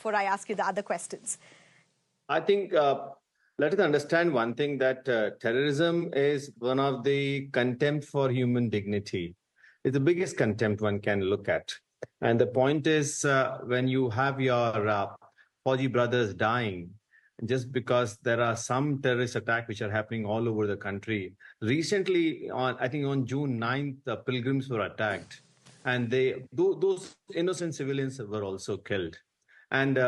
before I ask you the other questions. I think let us understand one thing, that terrorism is one of the contempt for human dignity. It's the biggest contempt one can look at. And the point is, when you have your Fauji brothers dying, just because there are some terrorist attacks which are happening all over the country. Recently, I think on June 9th, pilgrims were attacked. And those innocent civilians were also killed. And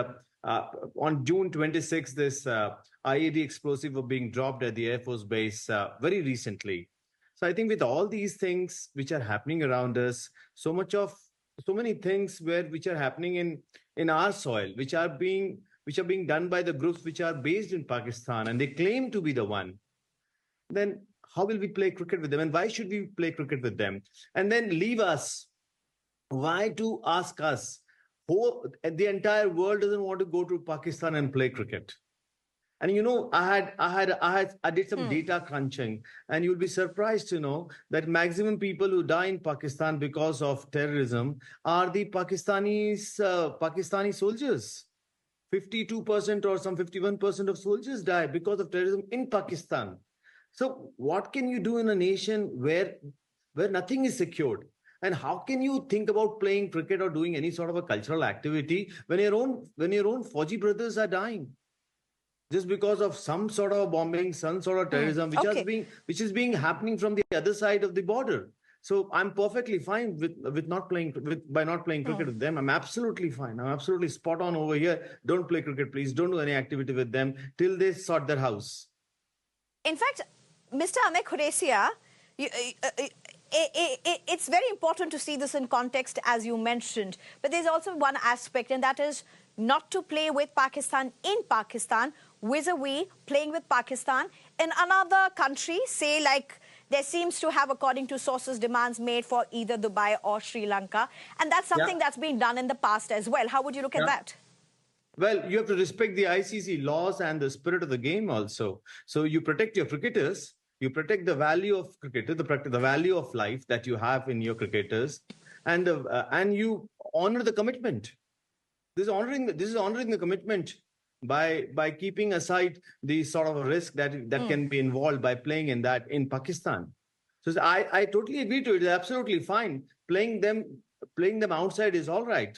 on June 26th, this IED explosive were being dropped at the Air Force Base very recently. So I think with all these things which are happening around us, so many things which are happening in our soil, which are being done by the groups which are based in Pakistan, and they claim to be the one, then how will we play cricket with them? And why should we play cricket with them? And then leave us. Why to ask us? The entire world doesn't want to go to Pakistan and play cricket. And I did some data crunching, and you'll be surprised to know that maximum people who die in Pakistan because of terrorism are the Pakistani soldiers. 52% or some 51% of soldiers die because of terrorism in Pakistan. So what can you do in a nation where nothing is secured? And how can you think about playing cricket or doing any sort of a cultural activity when your own Fauji brothers are dying just because of some sort of bombing, some sort of terrorism, which is being happening from the other side of the border? So I'm perfectly fine with not playing cricket with them. I'm absolutely fine. I'm absolutely spot on over here. Don't play cricket, please. Don't do any activity with them till they sort their house. In fact, Mr. Amay Khurasiya, it's very important to see this in context, as you mentioned. But there's also one aspect, and that is not to play with Pakistan in Pakistan, vis-a-vis playing with Pakistan in another country, say like there seems to have, according to sources, demands made for either Dubai or Sri Lanka. And that's something that's been done in the past as well. How would you look at that? Well, you have to respect the ICC laws and the spirit of the game also. So you protect your cricketers, you protect the value of cricketers, the value of life that you have in your cricketers, and you honor the commitment. This is honoring the commitment by keeping aside the sort of a risk that can be involved by playing in Pakistan. So I totally agree to it. It's absolutely fine. Playing them outside is all right.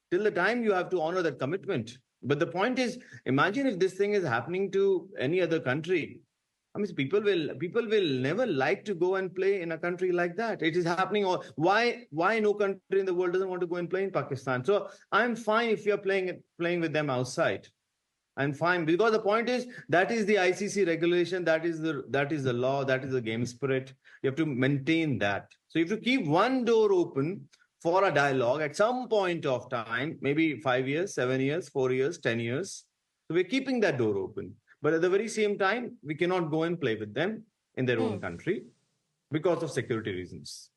Till the time you have to honor that commitment. But the point is, imagine if this thing is happening to any other country. I mean, people will never like to go and play in a country like that. It is happening. Why no country in the world doesn't want to go and play in Pakistan? So I'm fine if you're playing with them outside. I'm fine, because the point is that is the ICC regulation, that is the law, that is the game spirit. You have to maintain that. So if you keep one door open for a dialogue at some point of time, maybe 5 years, 7 years, 4 years, 10 years, so we're keeping that door open. But at the very same time, we cannot go and play with them in their own country because of security reasons.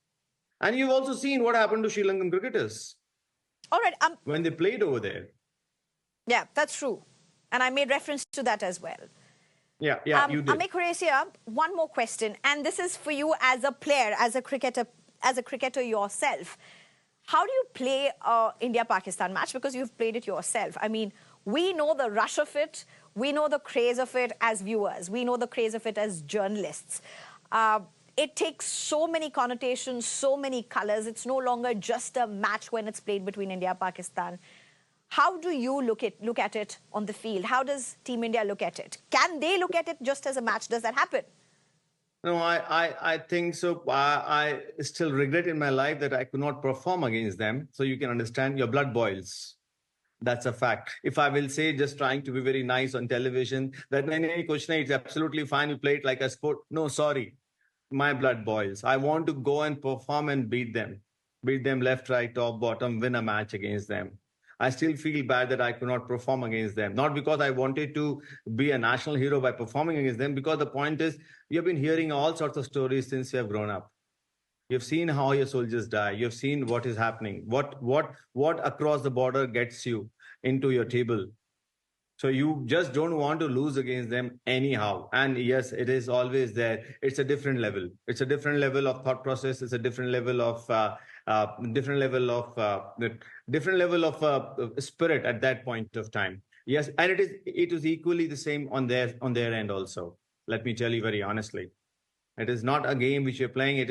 And you've also seen what happened to Sri Lankan cricketers. All right. When they played over there. Yeah, that's true. And I made reference to that as well. Yeah, you did. Amay Khurasiya, one more question. And this is for you as a player, as a cricketer yourself. How do you play India-Pakistan match? Because you've played it yourself. I mean, we know the rush of it. We know the craze of it as viewers. We know the craze of it as journalists. It takes so many connotations, so many colors. It's no longer just a match when it's played between India and Pakistan. How do you look at it on the field? How does Team India look at it? Can they look at it just as a match? Does that happen? No, I think so. I still regret in my life that I could not perform against them. So you can understand, your blood boils. That's a fact. If I will say, just trying to be very nice on television, that any question, it's absolutely fine, you play it like a sport. No, sorry. My blood boils. I want to go and perform and beat them left, right, top, bottom, win a match against them. I still feel bad that I could not perform against them. Not because I wanted to be a national hero by performing against them, because the point is, you've been hearing all sorts of stories since you have grown up. You've seen how your soldiers die. You've seen what is happening. What across the border gets you into your table. So you just don't want to lose against them anyhow. And yes, it is always there. It's a different level. It's a different level of thought process. It's a different level of different level of different level of spirit at that point of time. Yes, and it is equally the same on their end also. Let me tell you very honestly. It is not a game which you're playing. It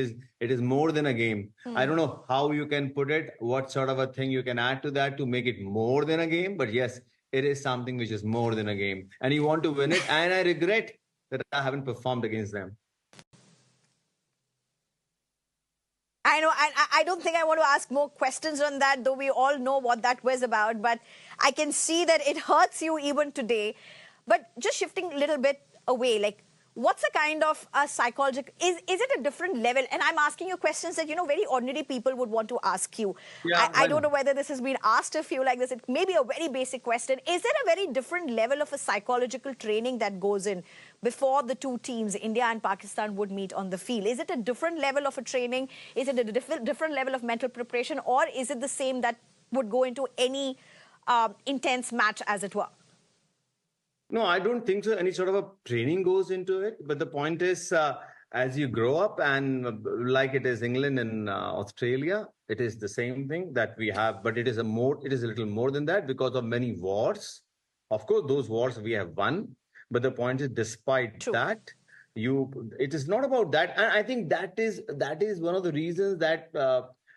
is more than a game. I don't know how you can put it, what sort of a thing you can add to that to make it more than a game. But yes, it is something which is more than a game. And you want to win it. And I regret that I haven't performed against them. I know, I don't think I want to ask more questions on that, though we all know what that was about. But I can see that it hurts you even today. But just shifting a little bit away, like, what's the kind of psychological, is it a different level? And I'm asking you questions that, very ordinary people would want to ask you. Yeah, I don't know whether this has been asked of you like this. It may be a very basic question. Is there a very different level of a psychological training that goes in before the two teams, India and Pakistan, would meet on the field? Is it a different level of a training? Is it a different level of mental preparation? Or is it the same that would go into any intense match, as it were? No, I don't think so. Any sort of a training goes into it. But the point is, as you grow up, and like it is England and Australia, it is the same thing that we have. But it is a little more than that because of many wars. Of course, those wars we have won. But the point is, despite that, it is not about that. And I think that is one of the reasons that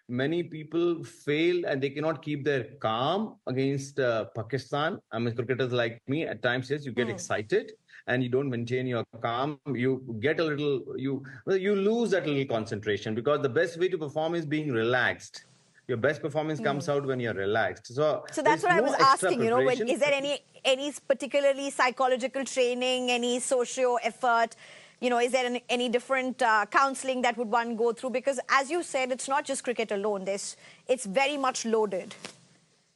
many people fail and they cannot keep their calm against Pakistan. I mean, cricketers like me, at times, yes, you get excited and you don't maintain your calm. You get a little, you lose that little concentration, because the best way to perform is being relaxed. Your best performance comes out when you're relaxed. So that's what I was asking, is there any particularly psychological training, any socio effort? Is there any different counseling that would one go through? Because as you said, it's not just cricket alone. It's very much loaded.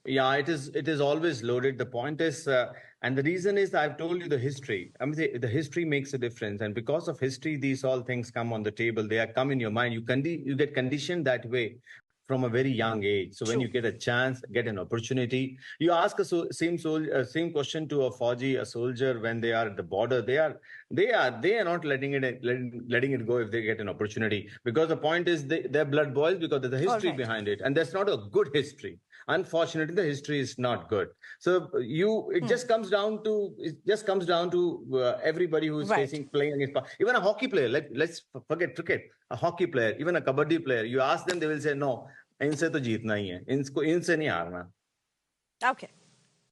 Yeah, it is always loaded. The point is, and the reason is, I've told you the history. I mean, the history makes a difference. And because of history, these all things come on the table. They come in your mind. You get conditioned that way from a very young age. So when you get a chance, get an opportunity, you ask same question to a Fauji, a soldier, when they are at the border. They are not letting it go if they get an opportunity, because the point is their blood boils because there's a history behind it, and that's not a good history. Unfortunately, the history is not good. So it just comes down to everybody who is playing against, even a hockey player. Let's forget cricket. A hockey player, even a kabaddi player, you ask them, they will say, no, इनसे तो जीतना ही है, इनसे नहीं हारना. Okay.